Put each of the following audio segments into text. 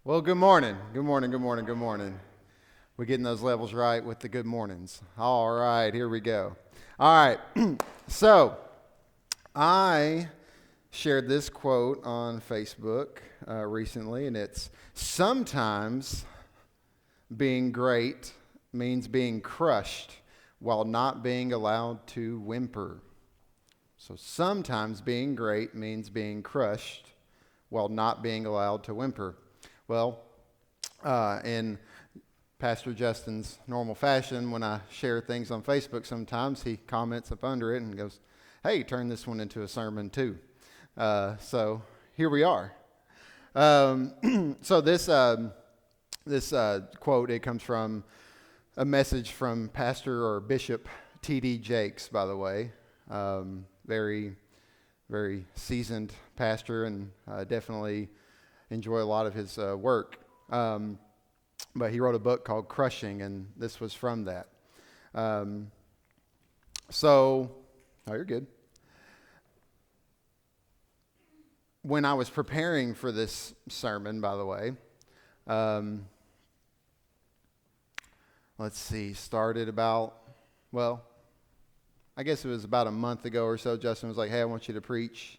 Well, good morning. Good morning, good morning, good morning. We're getting those levels right with the good mornings. All right, here we go. All right, so I shared this quote on Facebook recently, and it's sometimes being great means being crushed while not being allowed to whimper. So sometimes being great means being crushed while not being allowed to whimper. Well, in Pastor Justin's normal fashion, when I share things on Facebook sometimes, he comments up under it and goes, hey, turn this one into a sermon too. So here we are. So this quote, it comes from a message from Pastor or Bishop T.D. Jakes, by the way. Very, very seasoned pastor, and definitely enjoy a lot of his work. But he wrote a book called Crushing, and this was from that. You're good. When I was preparing for this sermon, by the way, started about, I guess it was about a month ago or so. Justin was like, hey, I want you to preach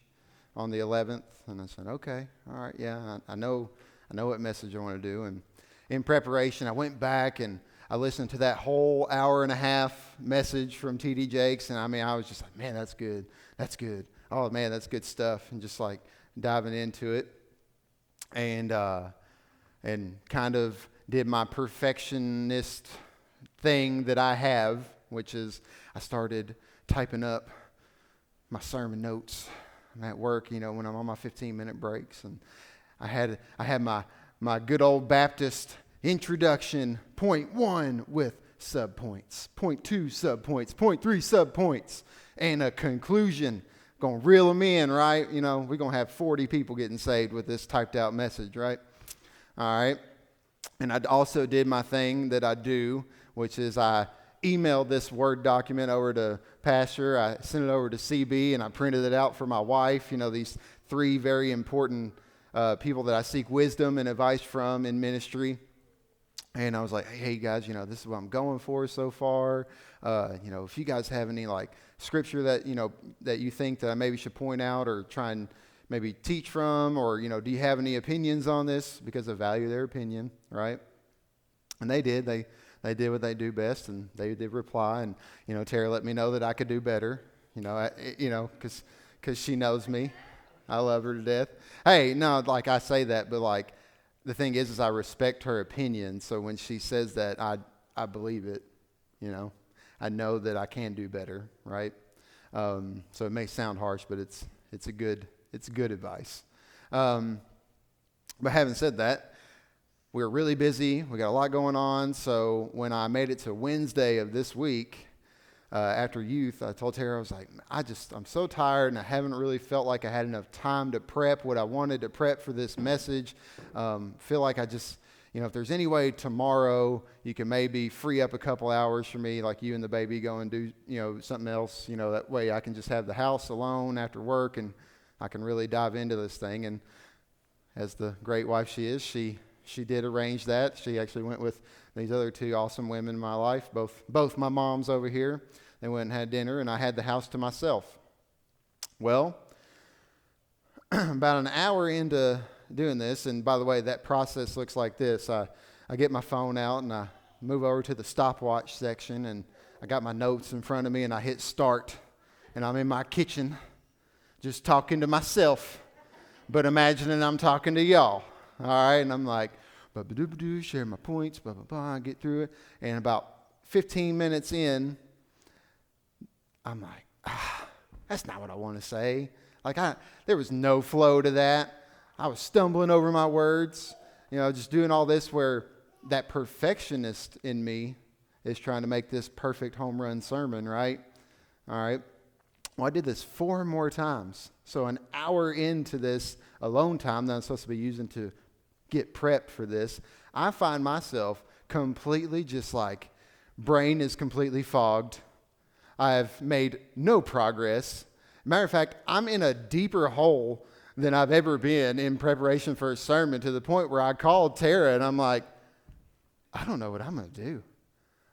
on the 11th. And I said, okay, all right, yeah, I know what message I want to do. And in preparation, I went back and I listened to that whole hour and a half message from T.D. Jakes. And I was just like, man, that's good. Oh, man, that's good stuff. And just like diving into it. And kind of did my perfectionist thing that I have, which is I started typing up my sermon notes. I'm at work, when I'm on my 15-minute breaks, and I had my good old Baptist introduction, point 1 with subpoints, point 2 subpoints, point 3 subpoints, and a conclusion. Gonna reel them in, right? We're gonna have 40 people getting saved with this typed out message, right? All right. And I also did my thing that I do, which is I emailed this Word document over to Pastor. I sent it over to CB, and I printed it out for my wife. These 3 very important people that I seek wisdom and advice from in ministry. And I was like, hey guys, this is what I'm going for so far. If you guys have any scripture that, that you think that I maybe should point out or try and maybe teach from, or, do you have any opinions on this? Because I value their opinion, right? And they did. They did what they do best, and they did reply. And, Tara let me know that I could do better, because she knows me. I love her to death. Hey, no, I say that, but the thing is I respect her opinion. So when she says that, I believe it, I know that I can do better, right? So it may sound harsh, but it's good advice. But having said that, we were really busy. We got a lot going on. So when I made it to Wednesday of this week, after youth, I told Tara, I was like, I'm so tired, and I haven't really felt like I had enough time to prep what I wanted to prep for this message. Feel like if there's any way tomorrow you can maybe free up a couple hours for me, like you and the baby go and do, something else, that way I can just have the house alone after work, and I can really dive into this thing. And as the great wife she is, she did arrange that. She actually went with these other 2 awesome women in my life, both my moms over here. They went and had dinner, and I had the house to myself. Well, about an hour into doing this, and by the way, that process looks like this. I get my phone out, and I move over to the stopwatch section, and I got my notes in front of me, and I hit start, and I'm in my kitchen just talking to myself, but imagining I'm talking to y'all. All right, and I'm like, share my points, get through it. And about 15 minutes in, I'm like, that's not what I want to say. There was no flow to that. I was stumbling over my words, just doing all this where that perfectionist in me is trying to make this perfect home run sermon, right? All right. Well, I did this 4 more times. So an hour into this alone time that I'm supposed to be using to get prepped for this, I find myself completely just brain is completely fogged. I have made no progress. Matter of fact, I'm in a deeper hole than I've ever been in preparation for a sermon, to the point where I called Tara and I'm like, I don't know what I'm going to do.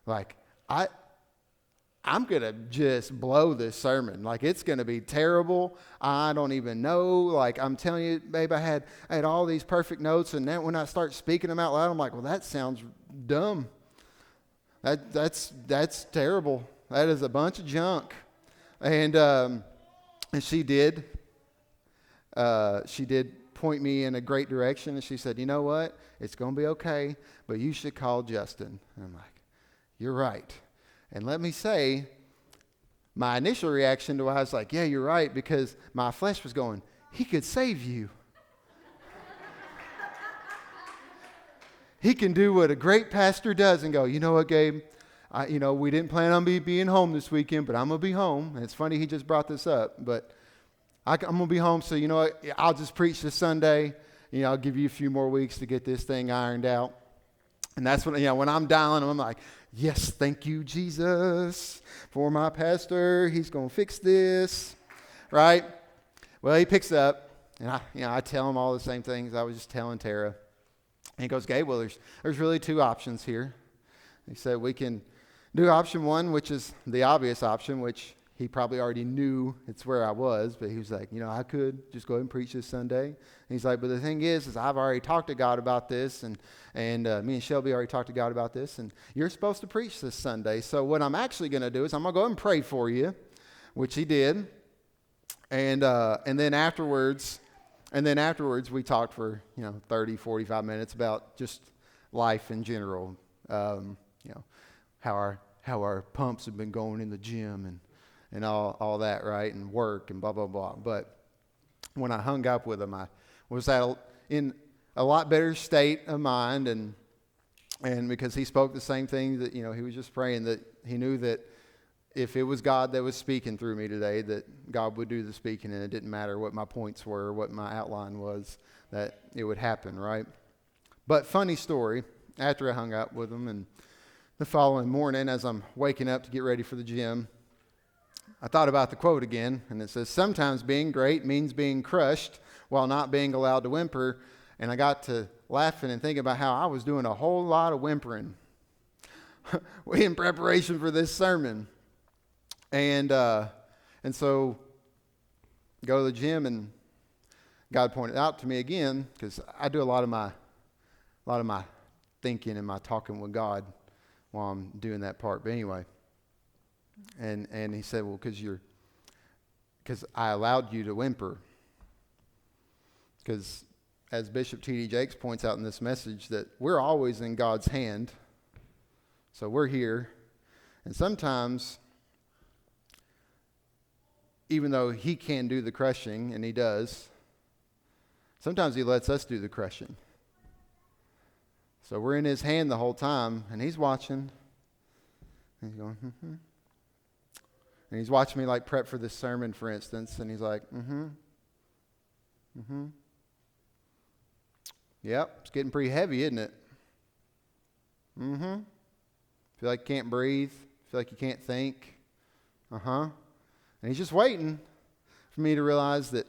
Like, I'm going to just blow this sermon. Like, it's going to be terrible. I don't even know. Like, I'm telling you, babe, I had all these perfect notes, and then when I start speaking them out loud, I'm like, well, that sounds dumb. That's terrible. That is a bunch of junk. And she did point me in a great direction, and she said, you know what? It's going to be okay, but you should call Justin. And I'm like, you're right. And let me say, my initial reaction to it, I was like, yeah, you're right, because my flesh was going, he could save you. He can do what a great pastor does and go, you know what, Gabe? We didn't plan on being home this weekend, but I'm going to be home. And it's funny he just brought this up, but I'm going to be home, so you know what? I'll just preach this Sunday. I'll give you a few more weeks to get this thing ironed out. And that's when I'm dialing, I'm like, yes, thank you, Jesus, for my pastor. He's going to fix this, right? Well, he picks up, and I tell him all the same things I was just telling Tara. And he goes, Gabe, well, there's really two options here. He said we can do option one, which is the obvious option, which he probably already knew it's where I was, but he was like, I could just go ahead and preach this Sunday. And he's like, but the thing is I've already talked to God about this, and me and Shelby already talked to God about this, and you're supposed to preach this Sunday. So what I'm actually going to do is I'm going to go ahead and pray for you, which he did. And then afterwards we talked for 30, 45 minutes about just life in general. How our pumps have been going in the gym and all that, right, and work and blah, blah, blah. But when I hung up with him, I was in a lot better state of mind, and because he spoke the same thing that, he was just praying that he knew that if it was God that was speaking through me today, that God would do the speaking, and it didn't matter what my points were, what my outline was, that it would happen, right? But funny story, after I hung up with him, and the following morning as I'm waking up to get ready for the gym, I thought about the quote again, and it says, sometimes being great means being crushed while not being allowed to whimper. And I got to laughing and thinking about how I was doing a whole lot of whimpering in preparation for this sermon. And so go to the gym, and God pointed out to me again, because I do a lot of my thinking and my talking with God while I'm doing that part. But anyway, and he said, well, because I allowed you to whimper. Because as Bishop T.D. Jakes points out in this message, that we're always in God's hand. So we're here. And sometimes, even though he can do the crushing, and he does, sometimes he lets us do the crushing. So we're in his hand the whole time, and he's watching. And he's going, mm-hmm. And he's watching me like prep for this sermon, for instance, and he's like, mm-hmm. Mm-hmm. Yep, it's getting pretty heavy, isn't it? Mm-hmm. Feel like you can't breathe. Feel like you can't think. Uh-huh. And he's just waiting for me to realize that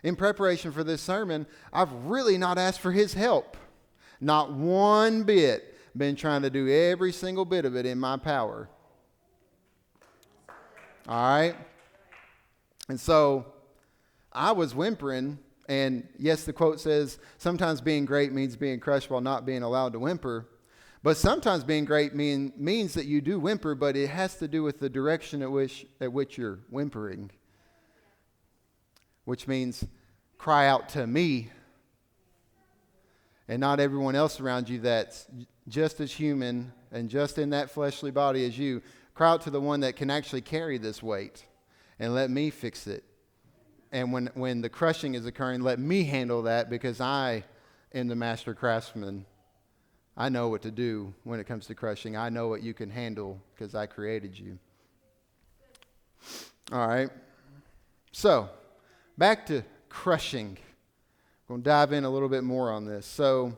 in preparation for this sermon, I've really not asked for his help. Not one bit. Been trying to do every single bit of it in my power. All right? And so I was whimpering, and yes, the quote says, sometimes being great means being crushed while not being allowed to whimper. But sometimes being great means that you do whimper, but it has to do with the direction at which you're whimpering. Which means cry out to me, and not everyone else around you that's just as human and just in that fleshly body as you. Cry out to the one that can actually carry this weight, and let me fix it. And when the crushing is occurring, let me handle that, because I am the master craftsman. I know what to do when it comes to crushing. I know what you can handle because I created you. All right. So, back to crushing. I'm going to dive in a little bit more on this. So,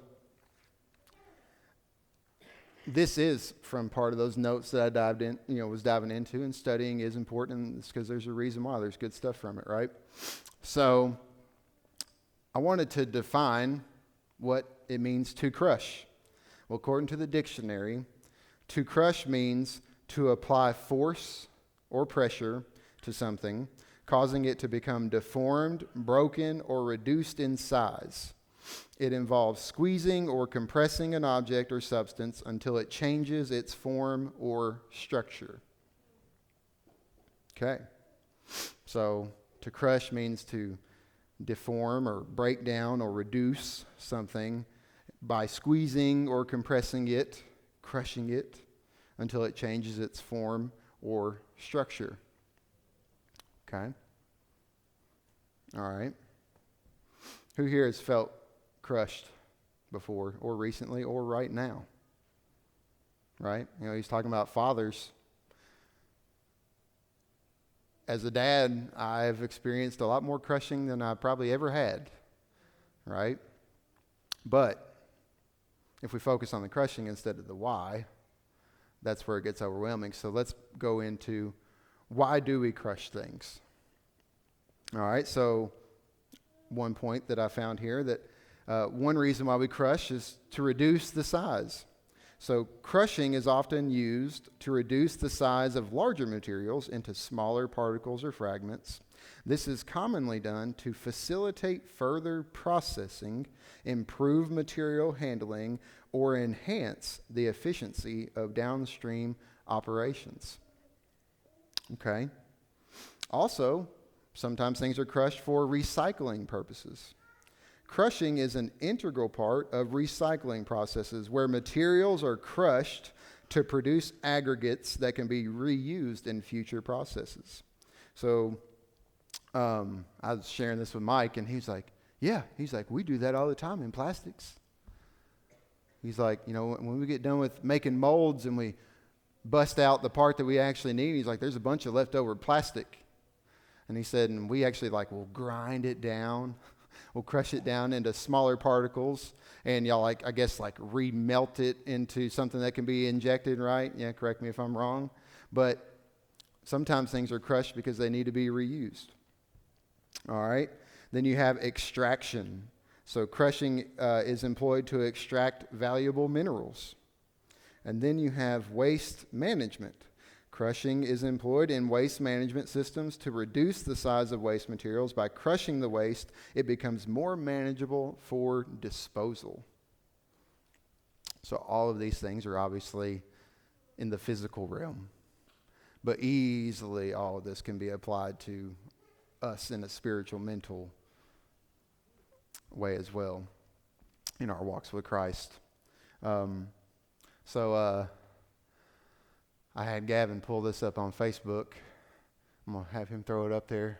this is from part of those notes that I was diving into, and studying is important. It's because there's a reason why. There's good stuff from it, right? So, I wanted to define what it means to crush. Well, according to the dictionary, to crush means to apply force or pressure to something, causing it to become deformed, broken, or reduced in size. It involves squeezing or compressing an object or substance until it changes its form or structure. Okay. So to crush means to deform or break down or reduce something by squeezing or compressing it, crushing it, until it changes its form or structure. Okay? All right. Who here has felt crushed before, or recently, or right now? Right? You know, he's talking about fathers. As a dad, I've experienced a lot more crushing than I probably ever had. Right? But if we focus on the crushing instead of the why, that's where it gets overwhelming. So let's go into why do we crush things? All right, so one point that I found here that one reason why we crush is to reduce the size. So crushing is often used to reduce the size of larger materials into smaller particles or fragments. This is commonly done to facilitate further processing, improve material handling, or enhance the efficiency of downstream operations. Okay. Also, sometimes things are crushed for recycling purposes. Crushing is an integral part of recycling processes where materials are crushed to produce aggregates that can be reused in future processes. So I was sharing this with Mike, and he's like, we do that all the time in plastics. He's like, you know, when we get done with making molds and we bust out the part that we actually need, he's like, there's a bunch of leftover plastic. And he said, and we actually we'll grind it down. We'll crush it down into smaller particles, and y'all remelt it into something that can be injected, right? Yeah, correct me if I'm wrong. But sometimes things are crushed because they need to be reused. All right. Then you have extraction. So crushing is employed to extract valuable minerals. And then you have waste management. Crushing is employed in waste management systems to reduce the size of waste materials. By crushing the waste, it becomes more manageable for disposal. So all of these things are obviously in the physical realm. But easily all of this can be applied to us in a spiritual, mental way as well in our walks with Christ. I had Gavin pull this up on Facebook. I'm going to have him throw it up there.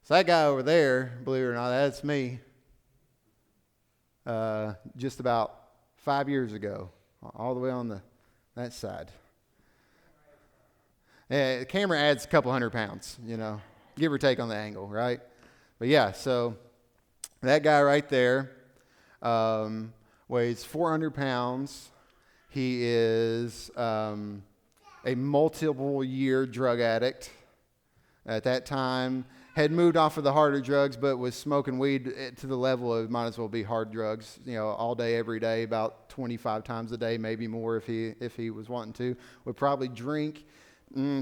So that guy over there, believe it or not, that's me. Just about 5 years ago, all the way on that side. Yeah, the camera adds a couple 100 pounds, give or take on the angle, right? But yeah, so that guy right there weighs 400 pounds. He is a multiple year drug addict. At that time, had moved off of the harder drugs, but was smoking weed to the level of might as well be hard drugs, all day, every day, about 25 times a day, maybe more if he was wanting to. Would probably drink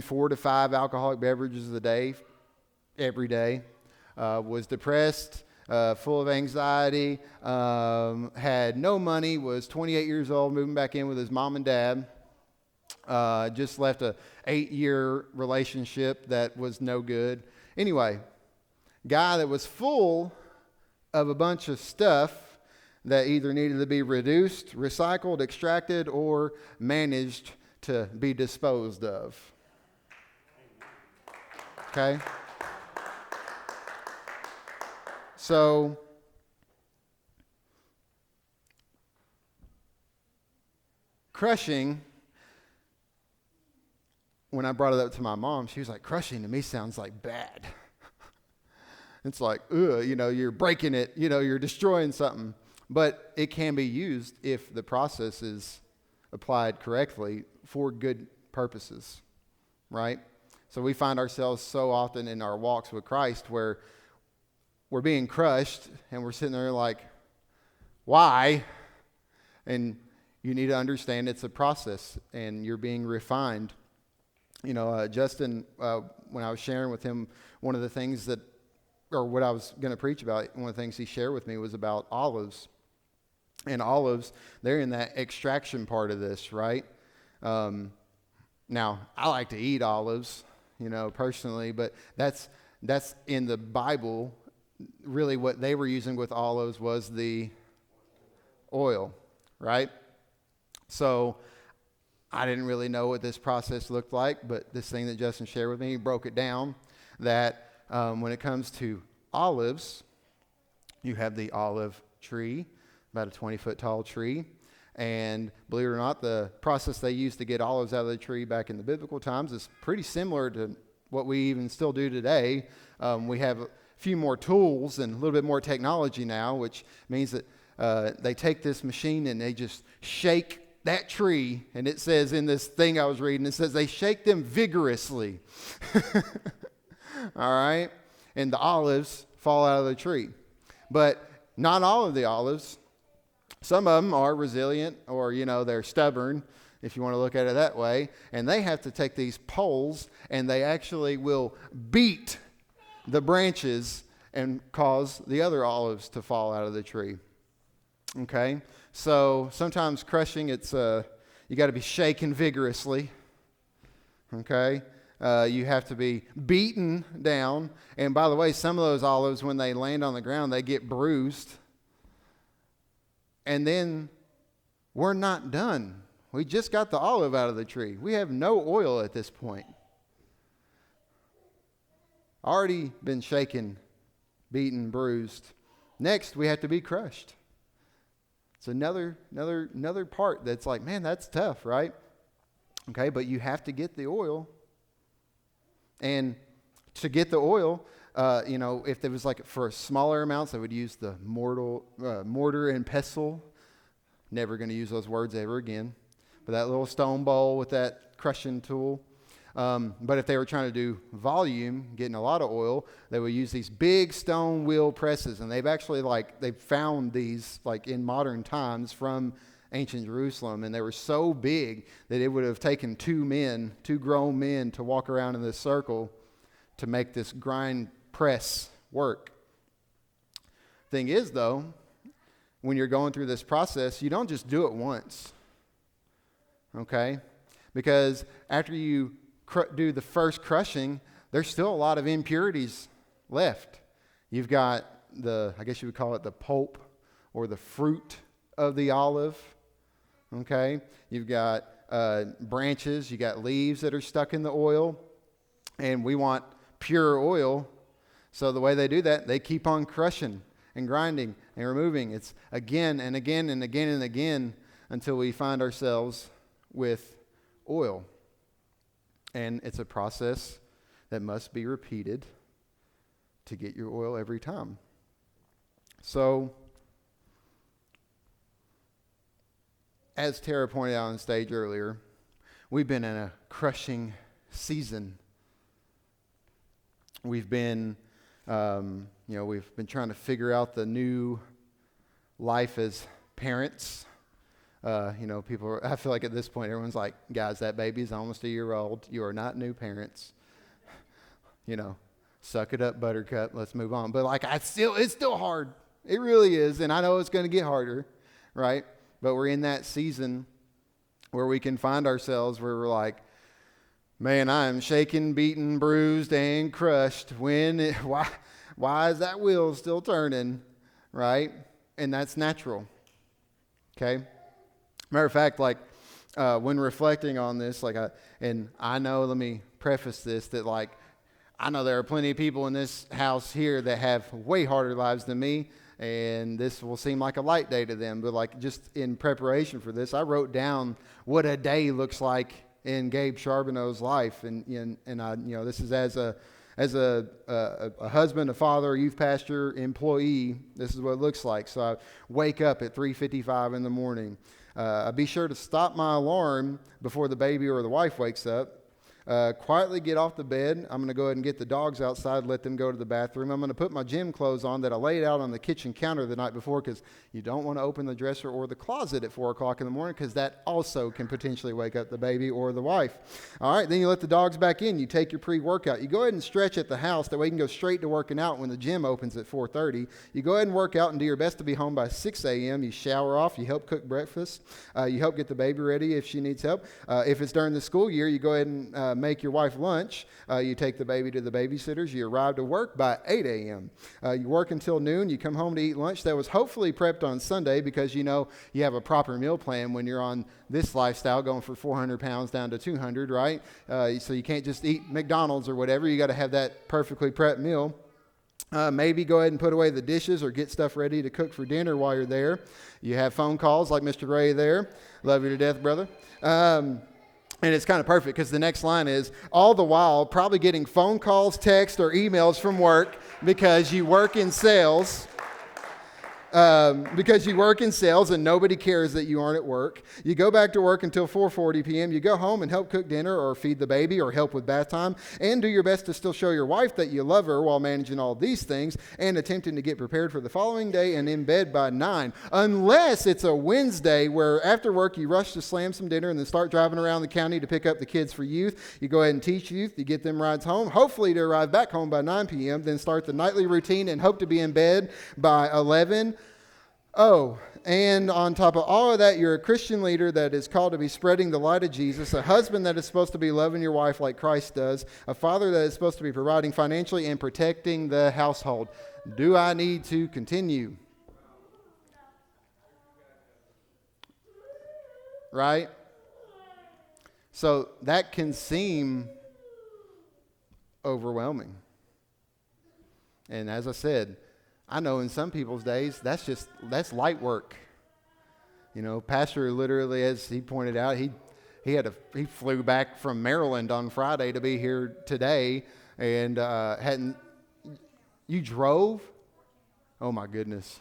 4 to 5 alcoholic beverages a day, every day. Was depressed, full of anxiety, had no money, was 28 years old, moving back in with his mom and dad. Just left a 8-year relationship that was no good. Anyway, guy that was full of a bunch of stuff that either needed to be reduced, recycled, extracted, or managed to be disposed of. Okay? So, crushing, when I brought it up to my mom, she was like, crushing to me sounds like bad. It's like, you're breaking it, you're destroying something. But it can be used if the process is applied correctly for good purposes, right? So we find ourselves so often in our walks with Christ where we're being crushed, and we're sitting there like, why? And you need to understand it's a process, and you're being refined. Justin, when I was sharing with him, one of the things what I was going to preach about, one of the things he shared with me was about olives. And olives, they're in that extraction part of this, right? Now, I like to eat olives, personally, but that's in the Bible. Really what they were using with olives was the oil, right? So I didn't really know what this process looked like, but this thing that Justin shared with me, he broke it down that when it comes to olives, you have the olive tree, about a 20-foot tall tree. And believe it or not, the process they used to get olives out of the tree back in the biblical times is pretty similar to what we even still do today. We have a few more tools and a little bit more technology now, which means that they take this machine and they just shake that tree. And it says in this thing I was reading, it says they shake them vigorously. All right? And the olives fall out of the tree. But not all of the olives. Some of them are resilient or, they're stubborn, if you want to look at it that way. And they have to take these poles and they actually will beat the branches and cause the other olives to fall out of the tree. Okay? So sometimes crushing, you got to be shaken vigorously. Okay? You have to be beaten down. And by the way, some of those olives, when they land on the ground, they get bruised. And then we're not done. We just got the olive out of the tree. We have no oil at this point. Already been shaken, beaten, bruised. Next, we have to be crushed. It's another part that's like, man, that's tough, right? Okay, but you have to get the oil. And to get the oil, if there was like for smaller amounts, they would use the mortar and pestle. Never going to use those words ever again. But that little stone bowl with that crushing tool. But if they were trying to do volume, getting a lot of oil, they would use these big stone wheel presses. And they've actually they've found these in modern times from ancient Jerusalem. And they were so big that it would have taken two grown men to walk around in this circle to make this grind press work. Thing is, though, when you're going through this process, you don't just do it once. Okay? Because after you do the first crushing, there's still a lot of impurities left. You've got I guess you would call it the pulp or the fruit of the olive. Okay? You've got branches, you got leaves that are stuck in the oil, and we want pure oil. So the way they do that, they keep on crushing and grinding and removing. It's again and again and again and again until we find ourselves with oil. And it's a process that must be repeated to get your oil every time. So, as Tara pointed out on stage earlier, we've been in a crushing season. We've been, we've been trying to figure out the new life as parents. People I feel like at this point, everyone's like, guys, that baby's almost a year old. You are not new parents. Suck it up, buttercup. Let's move on. But it's still hard. It really is. And I know it's going to get harder, right? But we're in that season where we can find ourselves where we're like, man, I am shaken, beaten, bruised, and crushed. Why is that wheel still turning, right? And that's natural, okay? Matter of fact, when reflecting on this, I know, let me preface this, that I know there are plenty of people in this house here that have way harder lives than me, and this will seem like a light day to them. But just in preparation for this, I wrote down what a day looks like in Gabe Charbonneau's life, and I, this is as a husband, a father, a youth pastor, employee. This is what it looks like. So I wake up at 3:55 in the morning. I be sure to stop my alarm before the baby or the wife wakes up. quietly get off the bed. I'm going to go ahead and get the dogs outside, let them go to the bathroom. I'm going to put my gym clothes on that I laid out on the kitchen counter the night before, because you don't want to open the dresser or the closet at 4 o'clock in the morning, because that also can potentially wake up the baby or the wife. All right, then you let the dogs back in. You take your pre-workout. You go ahead and stretch at the house. That way you can go straight to working out when the gym opens at 4:30. You go ahead and work out and do your best to be home by 6 a.m. You shower off. You help cook breakfast. You help get the baby ready if she needs help. If it's during the school year, you go ahead and make your wife lunch. You take the baby to the babysitters. You arrive to work by 8 a.m. You work until noon. You come home to eat lunch that was hopefully prepped on Sunday, because you know you have a proper meal plan when you're on this lifestyle, going from 400 pounds down to 200, right? So you can't just eat McDonald's or whatever. You got to have that perfectly prepped meal. Maybe go ahead and put away the dishes or get stuff ready to cook for dinner while you're there. You have phone calls like Mr. Ray there. Love you to death, brother. And it's kind of perfect, because the next line is, all the while probably getting phone calls, texts, or emails from work, because you work in sales. And nobody cares that you aren't at work. You go back to work until 4:40 p.m. You go home and help cook dinner or feed the baby or help with bath time, and do your best to still show your wife that you love her while managing all these things and attempting to get prepared for the following day and in bed by 9. Unless it's a Wednesday where after work you rush to slam some dinner and then start driving around the county to pick up the kids for youth. You go ahead and teach youth. You get them rides home, hopefully to arrive back home by 9 p.m., then start the nightly routine and hope to be in bed by 11. Oh, and on top of all of that, you're a Christian leader that is called to be spreading the light of Jesus, a husband that is supposed to be loving your wife like Christ does, a father that is supposed to be providing financially and protecting the household. Do I need to continue? Right? So that can seem overwhelming. And as I said, I know in some people's days, that's light work. You know, Pastor literally, as he pointed out, he flew back from Maryland on Friday to be here today, and you drove? Oh my goodness.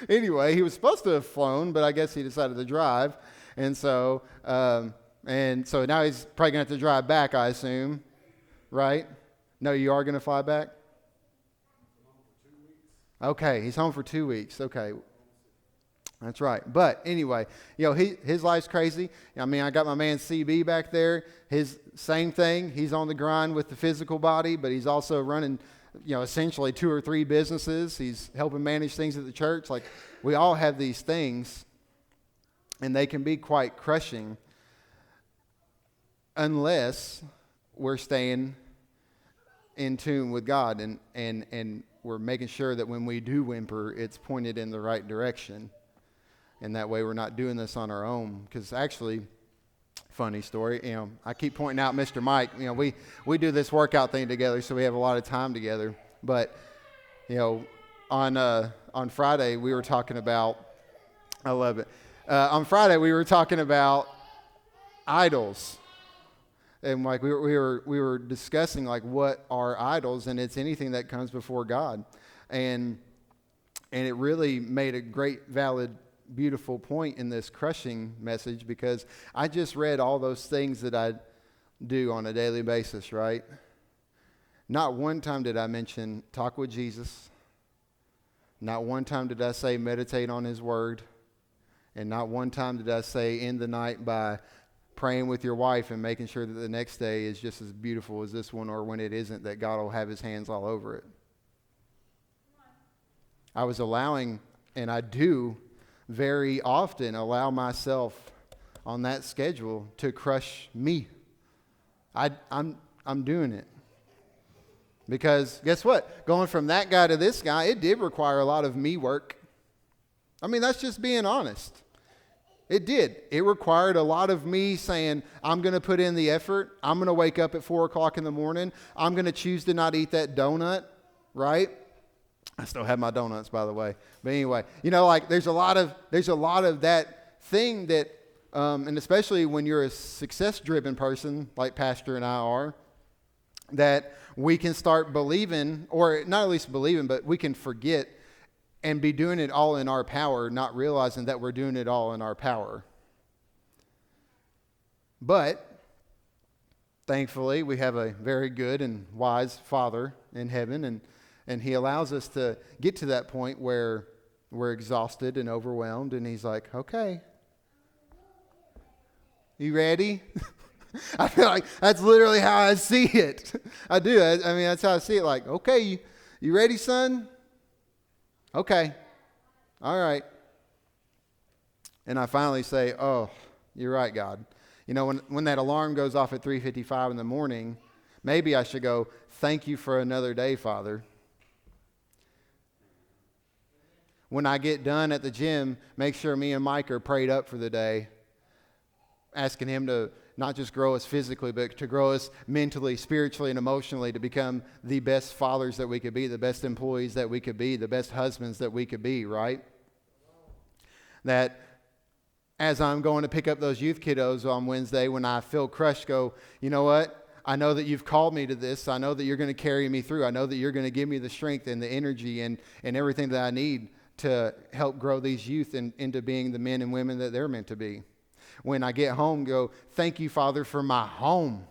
Anyway, he was supposed to have flown, but I guess he decided to drive, and so now he's probably gonna have to drive back, I assume, right? No, you are gonna fly back? Okay, he's home for 2 weeks. Okay, that's right. But anyway, you know, his life's crazy. I mean, I got my man CB back there. His same thing. He's on the grind with the physical body, but he's also running, you know, essentially 2 or 3 businesses. He's helping manage things at the church. Like, we all have these things, and they can be quite crushing unless we're staying in tune with God and we're making sure that when we do whimper, it's pointed in the right direction. And that way we're not doing this on our own. Because actually, funny story, you know, I keep pointing out Mr. Mike. You know, we do this workout thing together, so we have a lot of time together. But, you know, on Friday we were talking about, I love it. On Friday we were talking about idols. And like we were discussing like what are idols, and it's anything that comes before God, and it really made a great, valid, beautiful point in this crushing message, because I just read all those things that I do on a daily basis, right? Not one time did I mention talk with Jesus. Not one time did I say meditate on His Word, and not one time did I say end the night by praying with your wife and making sure that the next day is just as beautiful as this one, or when it isn't, that God will have His hands all over it. I was allowing, and I do very often allow myself on that schedule to crush me. I'm doing it. Because guess what? Going from that guy to this guy, it did require a lot of me work. I mean, that's just being honest. It did. It required a lot of me saying, I'm going to put in the effort. I'm going to wake up at 4 o'clock in the morning. I'm going to choose to not eat that donut, right? I still have my donuts, by the way. But anyway, you know, like there's a lot of that thing that, and especially when you're a success-driven person like Pastor and I are, that we can start believing, or not at least believing, but we can forget and be doing it all in our power, not realizing that we're doing it all in our power. But thankfully, we have a very good and wise Father in heaven, and He allows us to get to that point where we're exhausted and overwhelmed, and He's like, okay, you ready? I feel like that's literally how I see it. I do. I mean, that's how I see it. Like, okay, you ready, son? Okay. All right. And I finally say, oh, you're right, God. You know, when that alarm goes off at 3:55 in the morning, maybe I should go, thank you for another day, Father. When I get done at the gym, make sure me and Mike are prayed up for the day, asking Him to not just grow us physically, but to grow us mentally, spiritually, and emotionally to become the best fathers that we could be, the best employees that we could be, the best husbands that we could be, right? That as I'm going to pick up those youth kiddos on Wednesday, when I feel crushed, go, you know what? I know that you've called me to this. I know that you're going to carry me through. I know that you're going to give me the strength and the energy and everything that I need to help grow these youth into being the men and women that they're meant to be. When I get home, go, thank you, Father, for my home.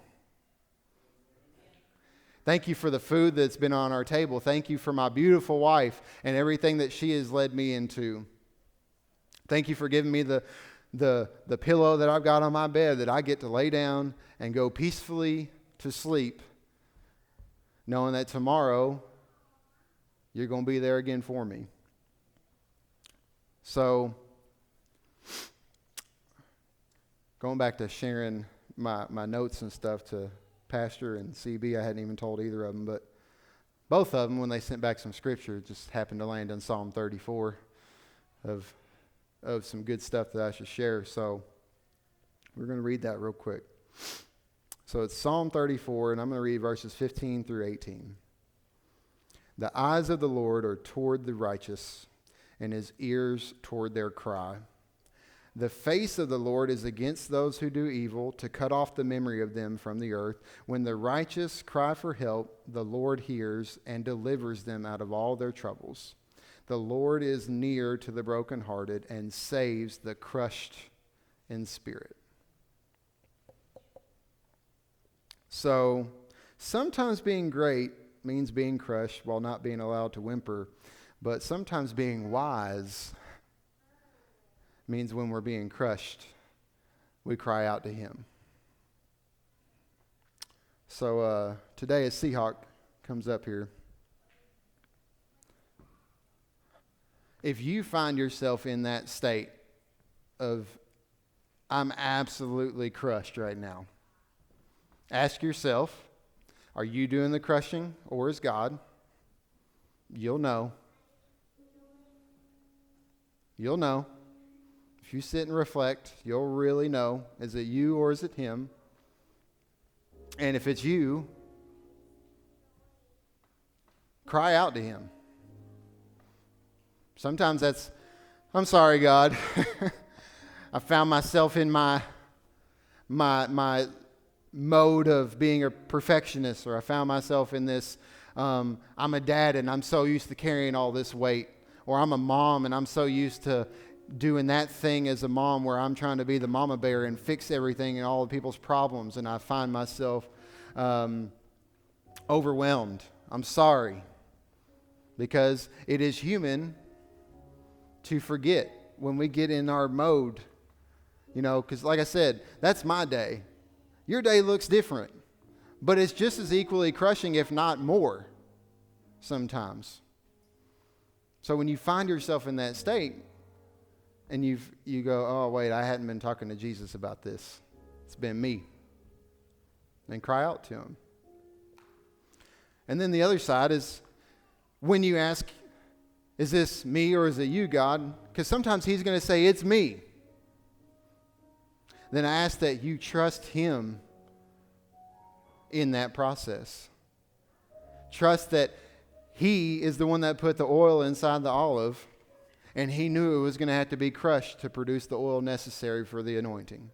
Thank you for the food that's been on our table. Thank you for my beautiful wife and everything that she has led me into. Thank you for giving me the pillow that I've got on my bed that I get to lay down and go peacefully to sleep, knowing that tomorrow you're going to be there again for me. So, going back to sharing my notes and stuff to Pastor and CB, I hadn't even told either of them, but both of them, when they sent back some scripture, just happened to land on Psalm 34 of some good stuff that I should share. So we're going to read that real quick. So it's Psalm 34, and I'm going to read verses 15 through 18. The eyes of the Lord are toward the righteous, and His ears toward their cry. The face of the Lord is against those who do evil, to cut off the memory of them from the earth. When the righteous cry for help, the Lord hears and delivers them out of all their troubles. The Lord is near to the brokenhearted and saves the crushed in spirit. So, sometimes being great means being crushed while not being allowed to whimper, but sometimes being wise means when we're being crushed, we cry out to Him. So today as Seahawk comes up here, if you find yourself in that state of, I'm absolutely crushed right now, ask yourself, are you doing the crushing or is God? You'll know. You'll know. If you sit and reflect, you'll really know, is it you or is it Him? And if it's you, cry out to Him. Sometimes that's, I'm sorry, God. I found myself in my mode of being a perfectionist, or I found myself in this, I'm a dad and I'm so used to carrying all this weight, or I'm a mom and I'm so used to doing that thing as a mom where I'm trying to be the mama bear and fix everything and all of people's problems, and I find myself overwhelmed. I'm sorry, because it is human to forget when we get in our mode, you know, because like I said, that's my day. Your day looks different, but it's just as equally crushing, if not more, sometimes. So when you find yourself in that state, and you go, oh, wait, I hadn't been talking to Jesus about this. It's been me. And cry out to Him. And then the other side is when you ask, is this me or is it you, God? Because sometimes He's going to say, it's me. Then I ask that you trust Him in that process. Trust that He is the one that put the oil inside the olive, and He knew it was going to have to be crushed to produce the oil necessary for the anointing.